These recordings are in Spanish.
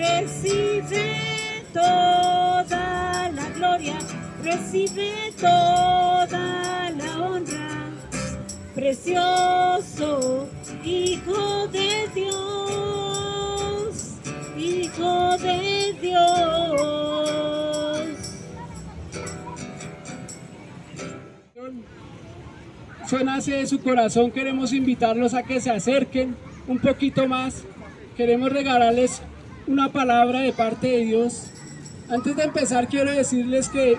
recibe toda la gloria, recibe toda la honra. Precioso Hijo de Dios, Hijo de Dios. Nace de su corazón, queremos invitarlos a que se acerquen un poquito más. Queremos regalarles una palabra de parte de Dios. Antes de empezar, quiero decirles que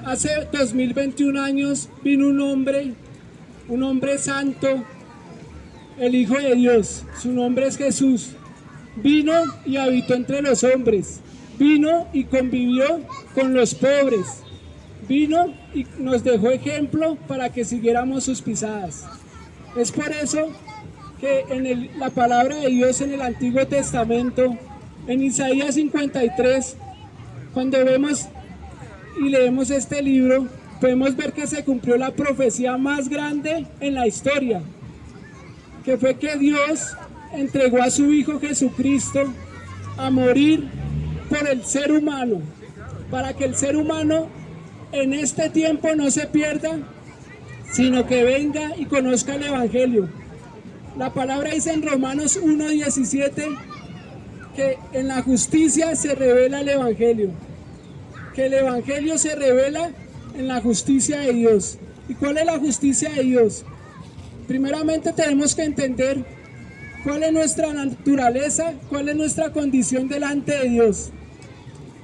hace 2021 años vino un hombre santo, el Hijo de Dios. Su nombre es Jesús. Vino y habitó entre los hombres. Vino y convivió con los pobres. Vino y nos dejó ejemplo para que siguiéramos sus pisadas. Es por eso que la palabra de Dios en el Antiguo Testamento, en Isaías 53, cuando vemos y leemos este libro, podemos ver que se cumplió la profecía más grande en la historia, que fue que Dios entregó a su Hijo Jesucristo a morir por el ser humano, para que el ser humano en este tiempo no se pierda, sino que venga y conozca el Evangelio. La palabra dice en Romanos 1:17 que en la justicia se revela el Evangelio, que el Evangelio se revela en la justicia de Dios. ¿Y cuál es la justicia de Dios? Primeramente tenemos que entender cuál es nuestra naturaleza, cuál es nuestra condición delante de Dios.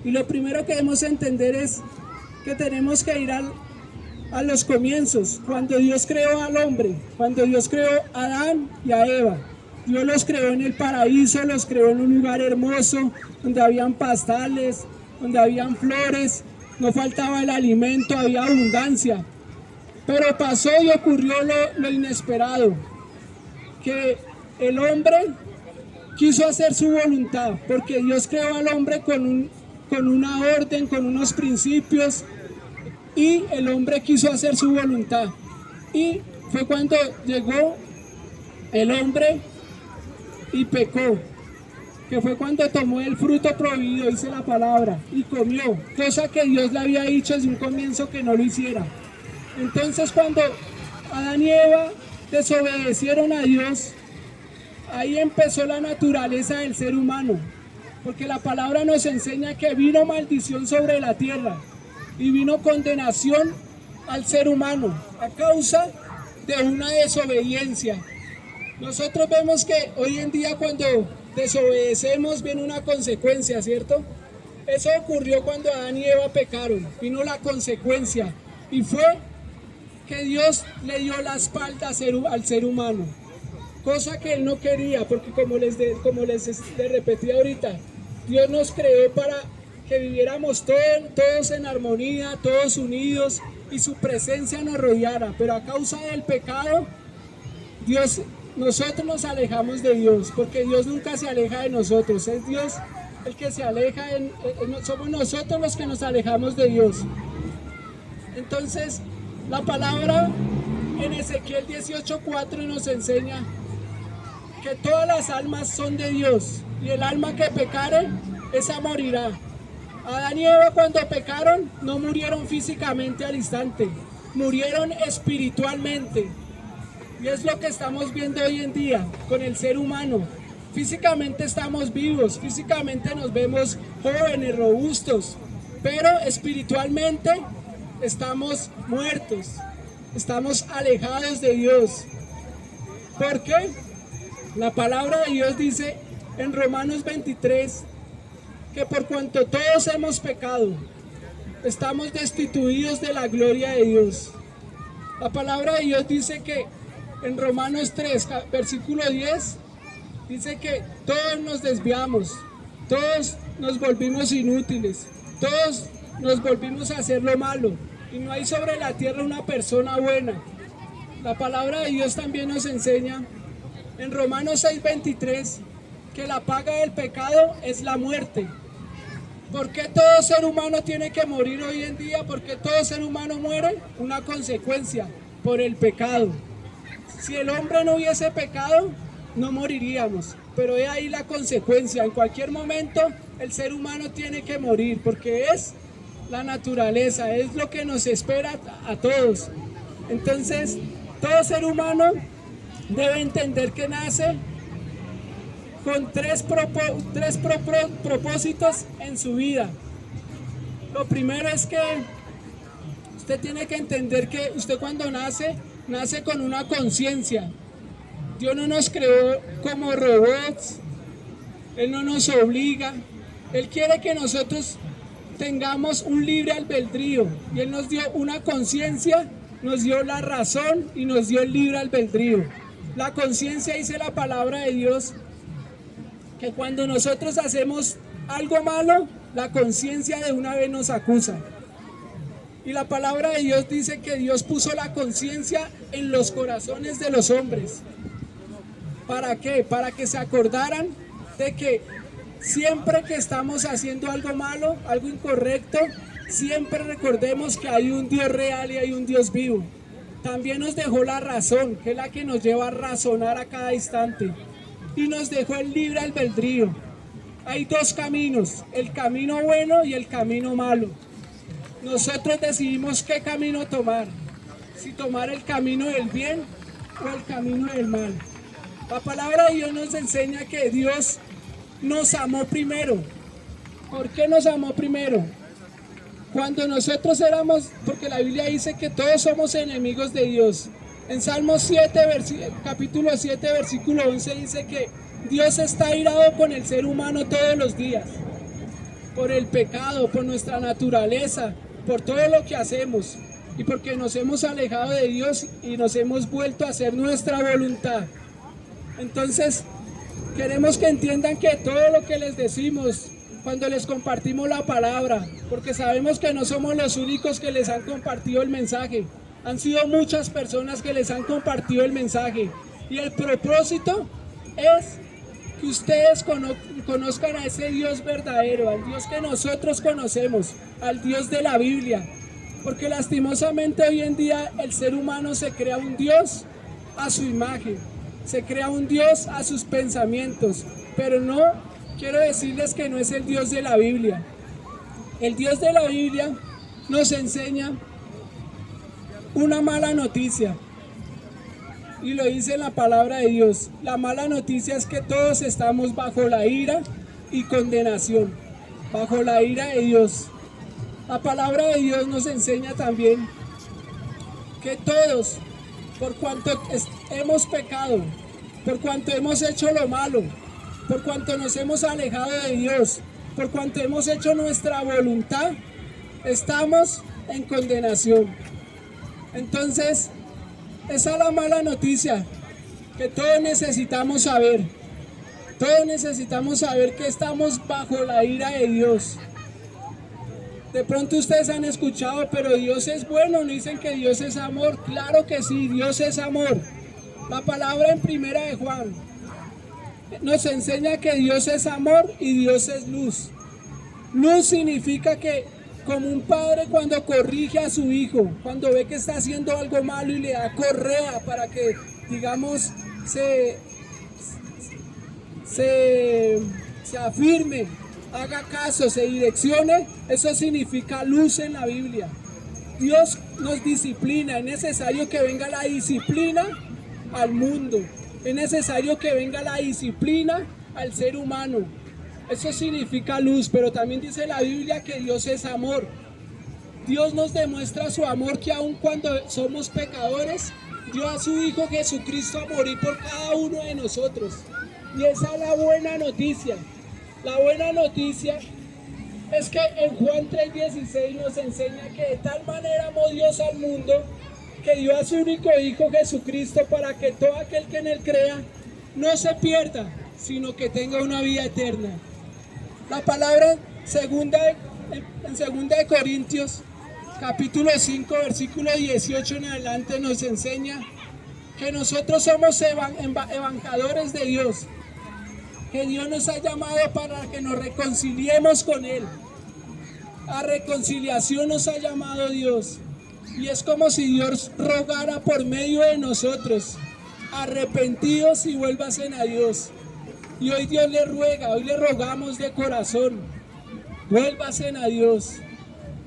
Y lo primero que debemos entender es que tenemos que ir a los comienzos, cuando Dios creó al hombre, cuando Dios creó a Adán y a Eva. Dios los creó en el paraíso, los creó en un lugar hermoso, donde habían pastales, donde habían flores, no faltaba el alimento, había abundancia. Pero pasó y ocurrió lo inesperado, que el hombre quiso hacer su voluntad, porque Dios creó al hombre con una orden, con unos principios, y el hombre quiso hacer su voluntad. Y fue cuando llegó el hombre y pecó, que fue cuando tomó el fruto prohibido, dice la palabra, y comió, cosa que Dios le había dicho desde un comienzo que no lo hiciera. Entonces cuando Adán y Eva desobedecieron a Dios, ahí empezó la naturaleza del ser humano, porque la palabra nos enseña que vino maldición sobre la tierra y vino condenación al ser humano a causa de una desobediencia. Nosotros vemos que hoy en día cuando desobedecemos viene una consecuencia, ¿cierto? Eso ocurrió cuando Adán y Eva pecaron, vino la consecuencia y fue que Dios le dio la espalda al ser humano, cosa que Él no quería, porque como les repetí ahorita, Dios nos creó para que viviéramos todos en armonía, todos unidos y su presencia nos rodeara, pero a causa del pecado, nosotros nos alejamos de Dios, porque Dios nunca se aleja de nosotros, es Dios el que se aleja, somos nosotros los que nos alejamos de Dios. Entonces, la palabra en Ezequiel 18:4 nos enseña que todas las almas son de Dios, y el alma que pecare, esa morirá. Adán y Eva cuando pecaron no murieron físicamente al instante, murieron espiritualmente. Y es lo que estamos viendo hoy en día con el ser humano. Físicamente estamos vivos, físicamente nos vemos jóvenes, robustos, pero espiritualmente estamos muertos, estamos alejados de Dios. ¿Por qué? La palabra de Dios dice en Romanos 23 que por cuanto todos hemos pecado, estamos destituidos de la gloria de Dios. La palabra de Dios dice que en Romanos 3, versículo 10, dice que todos nos desviamos, todos nos volvimos inútiles, todos nos volvimos a hacer lo malo, y no hay sobre la tierra una persona buena. La palabra de Dios también nos enseña en Romanos 6:23 que la paga del pecado es la muerte. ¿Por qué todo ser humano tiene que morir hoy en día? ¿Por qué todo ser humano muere? Una consecuencia, por el pecado. Si el hombre no hubiese pecado, no moriríamos. pero he ahí la consecuencia. En cualquier momento el ser humano tiene que morir, porque es la naturaleza, es lo que nos espera a todos. Entonces, todo ser humano debe entender que nace con tres propósitos en su vida. Lo primero es que usted tiene que entender que usted cuando nace con una conciencia. Dios no nos creó como robots, Él no nos obliga, Él quiere que nosotros tengamos un libre albedrío, y Él nos dio una conciencia, nos dio la razón y nos dio el libre albedrío. La conciencia, dice la palabra de Dios, que cuando nosotros hacemos algo malo, la conciencia de una vez nos acusa. Y la palabra de Dios dice que Dios puso la conciencia en los corazones de los hombres. ¿Para qué? Para que se acordaran de que siempre que estamos haciendo algo malo, algo incorrecto, siempre recordemos que hay un Dios real y hay un Dios vivo. También nos dejó la razón, que es la que nos lleva a razonar a cada instante. Y nos dejó el libre albedrío. Hay dos caminos, el camino bueno y el camino malo. Nosotros decidimos qué camino tomar, si tomar el camino del bien o el camino del mal. La palabra de Dios nos enseña que Dios nos amó primero. ¿Por qué nos amó primero? Cuando nosotros éramos, porque la Biblia dice que todos somos enemigos de Dios. En Salmos 7, capítulo 7, versículo 11 dice que Dios está airado con el ser humano todos los días. Por el pecado, por nuestra naturaleza, por todo lo que hacemos. Y porque nos hemos alejado de Dios y nos hemos vuelto a hacer nuestra voluntad. Entonces, queremos que entiendan que todo lo que les decimos, cuando les compartimos la palabra, porque sabemos que no somos los únicos que les han compartido el mensaje, han sido muchas personas que les han compartido el mensaje, y el propósito es que ustedes conozcan a ese Dios verdadero, al Dios que nosotros conocemos, al Dios de la Biblia, porque lastimosamente hoy en día el ser humano se crea un Dios a su imagen, se crea un Dios a sus pensamientos, pero no, quiero decirles que no es el Dios de la Biblia. El Dios de la Biblia nos enseña una mala noticia, y lo dice en la palabra de Dios. La mala noticia es que todos estamos bajo la ira y condenación, bajo la ira de Dios. La palabra de Dios nos enseña también que todos, por cuanto hemos pecado, por cuanto hemos hecho lo malo, por cuanto nos hemos alejado de Dios, por cuanto hemos hecho nuestra voluntad, estamos en condenación. Entonces, esa es la mala noticia que todos necesitamos saber. Todos necesitamos saber que estamos bajo la ira de Dios. De pronto ustedes han escuchado, pero Dios es bueno, ¿no dicen que Dios es amor? Claro que sí, Dios es amor. La palabra en Primera de Juan nos enseña que Dios es amor y Dios es luz. Luz significa que, como un padre cuando corrige a su hijo, cuando ve que está haciendo algo malo y le da correa para que, digamos, se afirme, haga caso, se direccione, eso significa luz en la Biblia. Dios nos disciplina, es necesario que venga la disciplina al mundo, es necesario que venga la disciplina al ser humano. Eso significa luz, pero también dice la Biblia que Dios es amor. Dios nos demuestra su amor, que aun cuando somos pecadores, dio a su Hijo Jesucristo a morir por cada uno de nosotros. Y esa es la buena noticia. La buena noticia es que en Juan 3:16 nos enseña que de tal manera amó Dios al mundo, que dio a su único Hijo Jesucristo, para que todo aquel que en él crea no se pierda, sino que tenga una vida eterna. La palabra en 2 Corintios, capítulo 5, versículo 18 en adelante, nos enseña que nosotros somos embajadores de Dios, que Dios nos ha llamado para que nos reconciliemos con Él. A reconciliación nos ha llamado Dios, y es como si Dios rogara por medio de nosotros: arrepentidos y vuélvanse a Dios. Y hoy Dios le ruega, hoy le rogamos de corazón, vuélvase a Dios,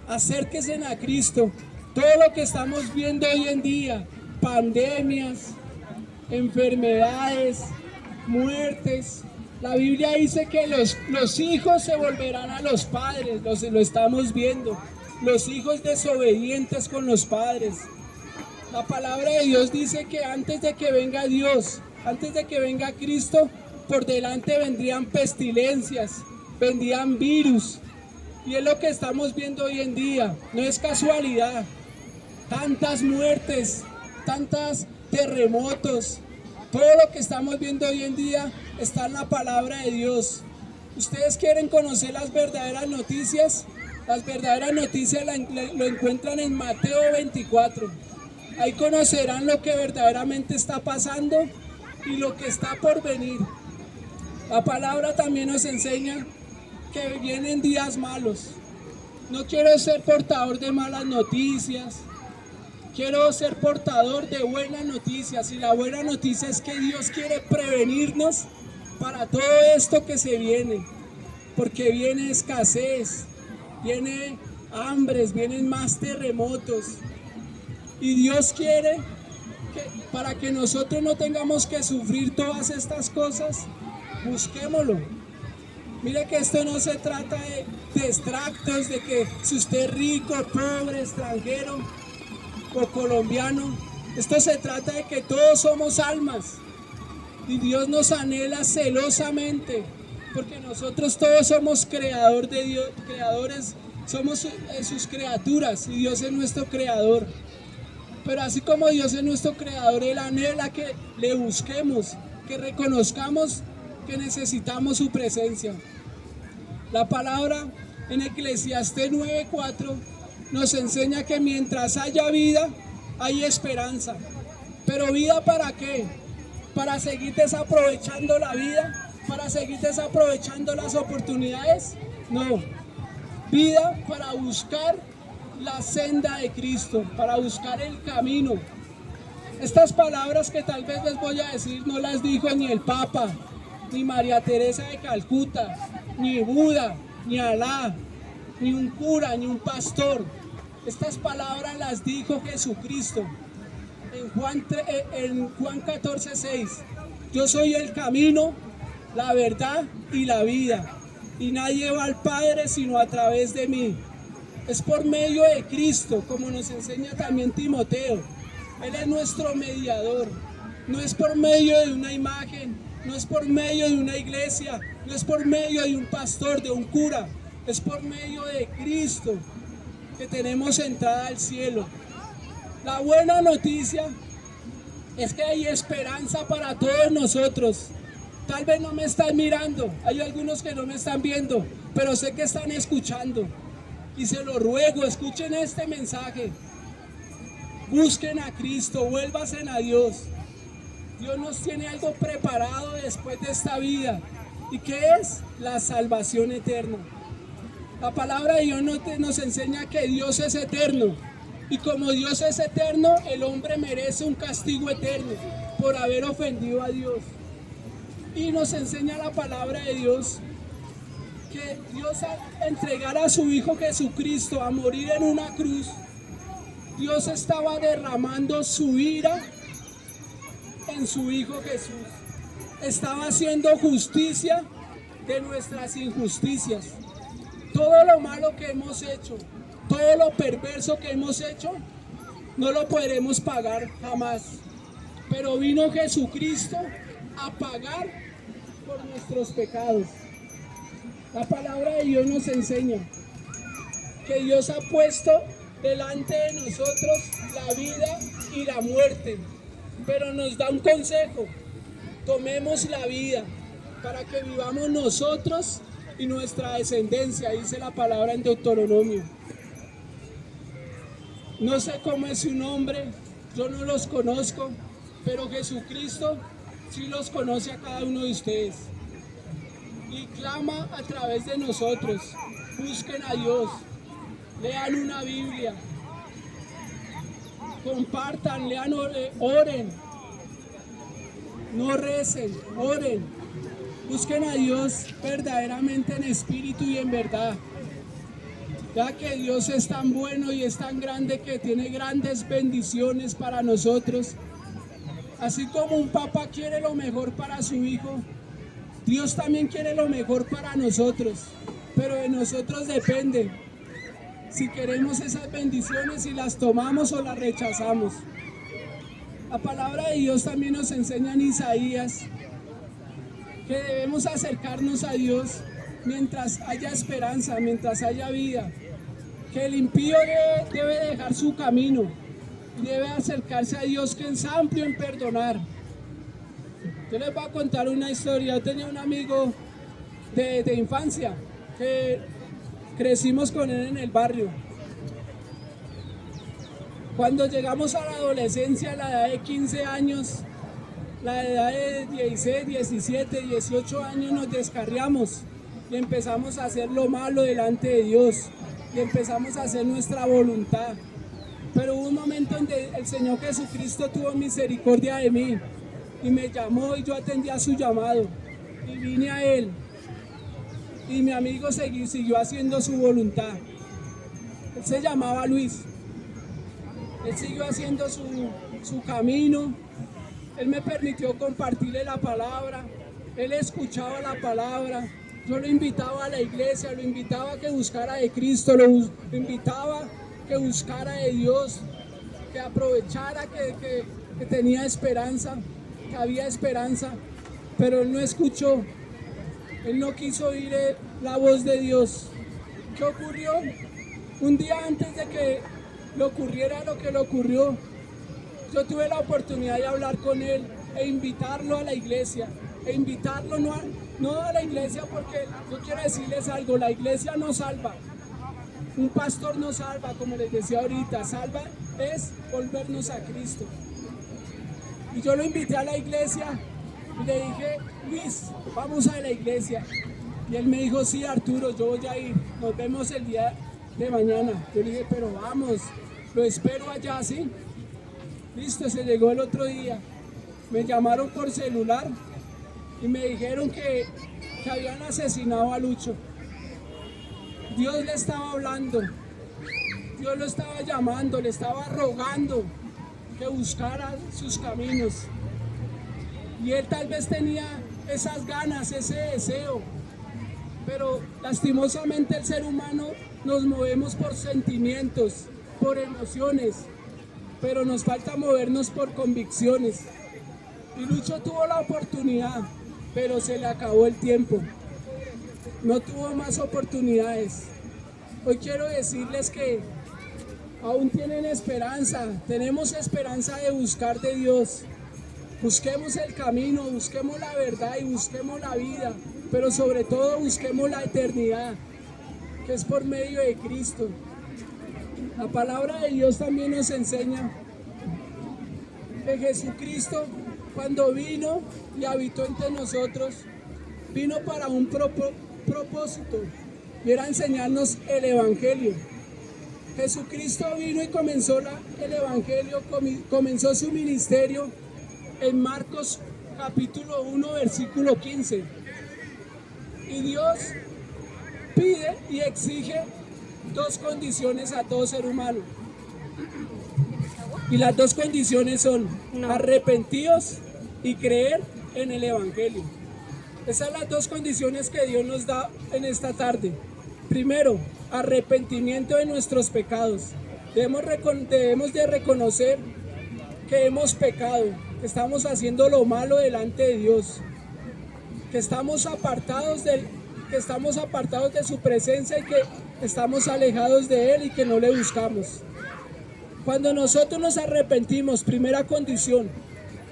acérquese a Cristo. Todo lo que estamos viendo hoy en día, pandemias, enfermedades, muertes, la Biblia dice que los hijos se volverán a los padres, lo estamos viendo, los hijos desobedientes con los padres. La palabra de Dios dice que antes de que venga Dios, antes de que venga Cristo, por delante vendrían pestilencias, vendrían virus. Y es lo que estamos viendo hoy en día, no es casualidad. Tantas muertes, tantos terremotos, todo lo que estamos viendo hoy en día está en la palabra de Dios. ¿Ustedes quieren conocer las verdaderas noticias? Las verdaderas noticias lo encuentran en Mateo 24. Ahí conocerán lo que verdaderamente está pasando y lo que está por venir. La palabra también nos enseña que vienen días malos. No quiero ser portador de malas noticias, quiero ser portador de buenas noticias. Y la buena noticia es que Dios quiere prevenirnos para todo esto que se viene, porque viene escasez, viene hambres, vienen más terremotos. Y Dios quiere para que nosotros no tengamos que sufrir todas estas cosas, busquémoslo. Mire que esto no se trata de extractos, de que si usted es rico, pobre, extranjero o colombiano. Esto se trata de que todos somos almas y Dios nos anhela celosamente, porque nosotros todos somos creador de Dios, creadores, somos sus criaturas y Dios es nuestro creador. Pero así como Dios es nuestro creador, Él anhela que le busquemos, que reconozcamos que necesitamos su presencia. La palabra en Eclesiastés 9:4 nos enseña que mientras haya vida, hay esperanza. ¿Pero vida para qué? ¿Para seguir desaprovechando la vida? ¿Para seguir desaprovechando las oportunidades? No. Vida para buscar la senda de Cristo, para buscar el camino. Estas palabras que tal vez les voy a decir no las dijo ni el Papa, ni María Teresa de Calcuta, ni Buda, ni Alá, ni un cura, ni un pastor. Estas palabras las dijo Jesucristo en Juan 14:6. Yo soy el camino, la verdad y la vida, y nadie va al Padre sino a través de mí. Es por medio de Cristo, como nos enseña también Timoteo. Él es nuestro mediador. No es por medio de una imagen, no es por medio de una iglesia, no es por medio de un pastor, de un cura. Es por medio de Cristo que tenemos entrada al cielo. La buena noticia es que hay esperanza para todos nosotros. Tal vez no me están mirando, hay algunos que no me están viendo, pero sé que están escuchando. Y se lo ruego, escuchen este mensaje. Busquen a Cristo, vuélvanse a Dios. Dios nos tiene algo preparado después de esta vida. ¿Y qué es? La salvación eterna. La palabra de Dios nos enseña que Dios es eterno. Y como Dios es eterno, el hombre merece un castigo eterno por haber ofendido a Dios. Y nos enseña la palabra de Dios que Dios al entregar a su Hijo Jesucristo a morir en una cruz, Dios estaba derramando su ira en su Hijo Jesús. Estaba haciendo justicia de nuestras injusticias. Todo lo malo que hemos hecho, todo lo perverso que hemos hecho, no lo podremos pagar jamás. Pero vino Jesucristo a pagar por nuestros pecados. La palabra de Dios nos enseña que Dios ha puesto delante de nosotros la vida y la muerte, pero nos da un consejo: tomemos la vida para que vivamos nosotros y nuestra descendencia, dice la palabra en Deuteronomio. No sé cómo es su nombre, yo no los conozco, pero Jesucristo sí los conoce a cada uno de ustedes. Y clama a través de nosotros. Busquen a Dios, lean una Biblia, compartan, lean, oren, no recen, oren. Busquen a Dios verdaderamente en espíritu y en verdad. Ya que Dios es tan bueno y es tan grande que tiene grandes bendiciones para nosotros. Así como un papá quiere lo mejor para su hijo, Dios también quiere lo mejor para nosotros. Pero de nosotros depende si queremos esas bendiciones y las tomamos o las rechazamos. La palabra de Dios también nos enseña en Isaías que debemos acercarnos a Dios mientras haya esperanza, mientras haya vida. Que el impío debe dejar su camino y debe acercarse a Dios, que es amplio en perdonar. Yo les voy a contar una historia. Yo tenía un amigo de infancia que crecimos con él en el barrio. Cuando llegamos a la adolescencia, a la edad de 15 años, la edad de 16, 17, 18 años, nos descarriamos y empezamos a hacer lo malo delante de Dios y empezamos a hacer nuestra voluntad. Pero hubo un momento en que el Señor Jesucristo tuvo misericordia de mí y me llamó y yo atendí a su llamado y vine a Él. Y mi amigo siguió haciendo su voluntad. Él se llamaba Luis. Él siguió haciendo su camino. Él me permitió compartirle la palabra. Él escuchaba la palabra. Yo lo invitaba a la iglesia, lo invitaba a que buscara de Cristo, lo invitaba a que buscara de Dios, que aprovechara que tenía esperanza, que había esperanza. Pero él no escuchó. Él no quiso oír la voz de Dios. ¿Qué ocurrió? Un día antes de que le ocurriera lo que le ocurrió, yo tuve la oportunidad de hablar con él e invitarlo a la iglesia. E invitarlo no a la iglesia, porque yo quiero decirles algo, la iglesia no salva. Un pastor no salva, como les decía ahorita, salva es volvernos a Cristo. Y yo lo invité a la iglesia y le dije, Luis, vamos a la iglesia. Y él me dijo, sí, Arturo, yo voy a ir, nos vemos el día de mañana. Yo le dije, pero vamos, lo espero allá, ¿sí? Listo, se llegó el otro día. Me llamaron por celular y me dijeron que habían asesinado a Lucho. Dios le estaba hablando, Dios lo estaba llamando, le estaba rogando que buscara sus caminos. Y él tal vez tenía esas ganas, ese deseo, pero lastimosamente el ser humano nos movemos por sentimientos, por emociones, pero nos falta movernos por convicciones. Y Lucho tuvo la oportunidad, pero se le acabó el tiempo. No tuvo más oportunidades. Hoy quiero decirles que aún tienen esperanza, tenemos esperanza de buscar de Dios. Busquemos el camino, busquemos la verdad y busquemos la vida, pero sobre todo busquemos la eternidad, que es por medio de Cristo. La palabra de Dios también nos enseña que Jesucristo, cuando vino y habitó entre nosotros, vino para un propósito, y era enseñarnos el Evangelio. Jesucristo vino y comenzó el Evangelio, comenzó su ministerio en Marcos capítulo 1, versículo 15. Y Dios pide y exige dos condiciones a todo ser humano. Y las dos condiciones son arrepentidos y creer en el Evangelio. Esas son las dos condiciones que Dios nos da en esta tarde. Primero, arrepentimiento de nuestros pecados. Debemos de reconocer que hemos pecado, que estamos haciendo lo malo delante de Dios, que estamos apartados de su presencia y que estamos alejados de Él y que no le buscamos. Cuando nosotros nos arrepentimos, primera condición,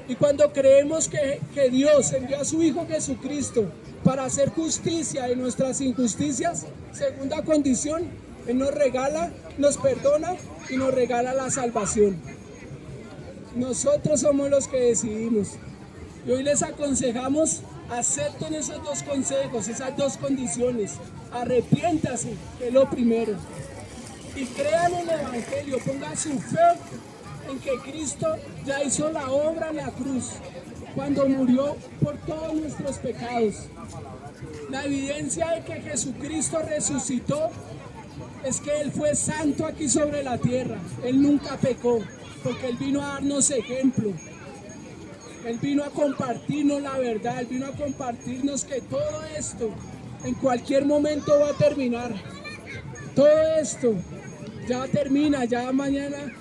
y cuando creemos que Dios envió a su Hijo Jesucristo para hacer justicia de nuestras injusticias, segunda condición, Él nos regala, nos perdona y nos regala la salvación. Nosotros somos los que decidimos. Y hoy les aconsejamos, acepten esos dos consejos, esas dos condiciones. Arrepiéntase, que es lo primero. Y crean en el Evangelio, pongan su fe en que Cristo ya hizo la obra en la cruz. cuando murió por todos nuestros pecados. La evidencia de que Jesucristo resucitó es que Él fue santo aquí sobre la tierra. Él nunca pecó, porque Él vino a darnos ejemplo. Él vino a compartirnos la verdad, Él vino a compartirnos que todo esto en cualquier momento va a terminar. Todo esto ya termina, ya mañana,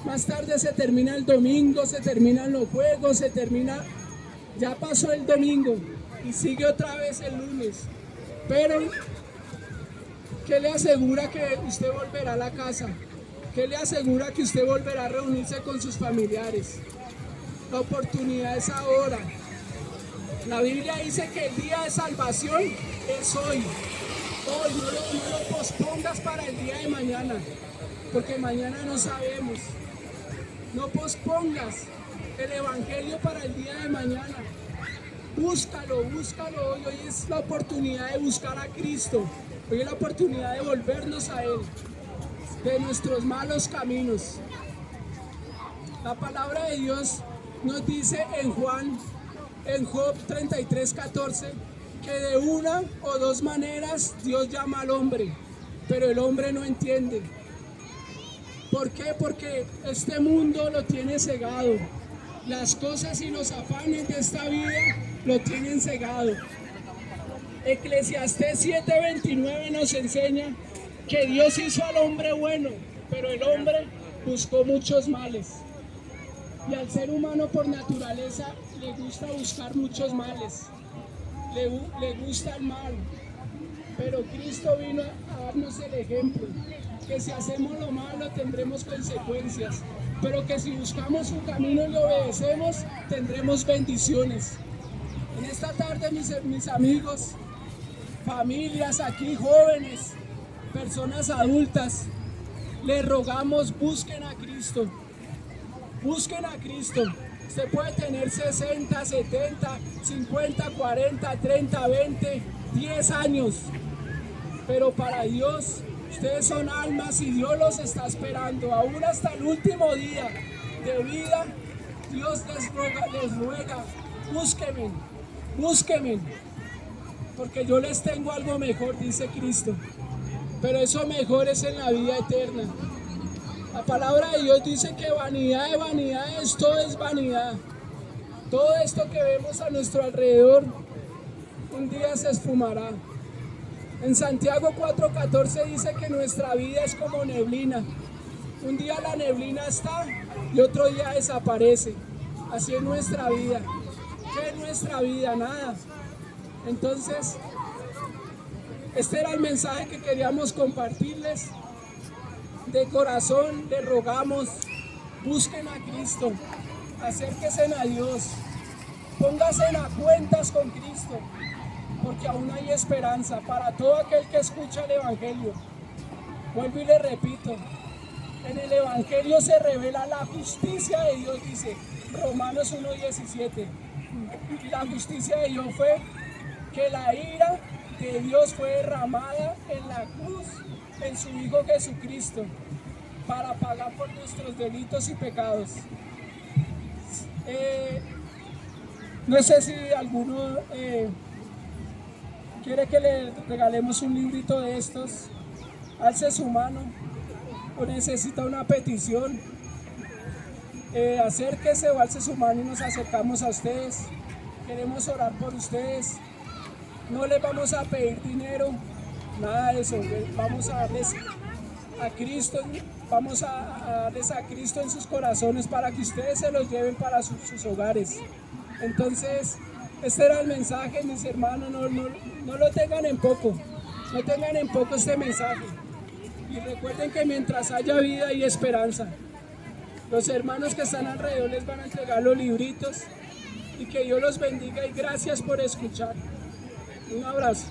más tarde se termina el domingo, se terminan los juegos, ya pasó el domingo y sigue otra vez el lunes. Pero, ¿qué le asegura que usted volverá a la casa? ¿Qué le asegura que usted volverá a reunirse con sus familiares? La oportunidad es ahora. La Biblia dice que el día de salvación es hoy. Hoy no lo pospongas para el día de mañana, porque mañana no sabemos. No pospongas el evangelio para el día de mañana. Búscalo hoy. Hoy es la oportunidad de buscar a Cristo. Hoy es la oportunidad de volvernos a Él, de nuestros malos caminos. La palabra de Dios nos dice en Job 33:14, que de una o dos maneras Dios llama al hombre, pero el hombre no entiende. ¿Por qué? Porque este mundo lo tiene cegado. Las cosas y los afanes de esta vida lo tienen cegado. Eclesiastés 7:29 nos enseña que Dios hizo al hombre bueno, pero el hombre buscó muchos males. Y al ser humano por naturaleza le gusta buscar muchos males. Le gusta el mal, pero Cristo vino a darnos el ejemplo, que si hacemos lo malo tendremos consecuencias, pero que si buscamos su camino y le obedecemos, tendremos bendiciones. En esta tarde, mis amigos, familias aquí, jóvenes, personas adultas, les rogamos, busquen a Cristo. Busquen a Cristo. Usted puede tener 60, 70, 50, 40, 30, 20, 10 años. Pero para Dios, ustedes son almas y Dios los está esperando. Aún hasta el último día de vida, Dios les ruega, búsquenme. Porque yo les tengo algo mejor, dice Cristo. Pero eso mejor es en la vida eterna. La palabra de Dios dice que vanidad de vanidades, todo es vanidad. Todo esto que vemos a nuestro alrededor, un día se esfumará. En Santiago 4:14 dice que nuestra vida es como neblina. Un día la neblina está y otro día desaparece. Así es nuestra vida. ¿Qué es nuestra vida? Nada. Entonces, este era el mensaje que queríamos compartirles. De corazón les rogamos, busquen a Cristo, acérquense a Dios, pónganse a cuentas con Cristo, porque aún hay esperanza para todo aquel que escucha el Evangelio. Vuelvo y les repito, en el Evangelio se revela la justicia de Dios, dice Romanos 1:17. Y la justicia de Dios fue que la ira de Dios fue derramada en la cruz, en su Hijo Jesucristo, para pagar por nuestros delitos y pecados. No sé si alguno quiere que le regalemos un librito de estos. Alce su mano o necesita una petición. Acérquese o alce su mano y nos acercamos a ustedes. Queremos orar por ustedes. No les vamos a pedir dinero, nada de eso. Vamos a darles a Cristo, en sus corazones para que ustedes se los lleven para sus hogares. Entonces, este era el mensaje, mis hermanos. No lo tengan en poco, no tengan en poco este mensaje. Y recuerden que mientras haya vida hay esperanza. Los hermanos que están alrededor les van a entregar los libritos. Y que Dios los bendiga y gracias por escuchar. Un abrazo.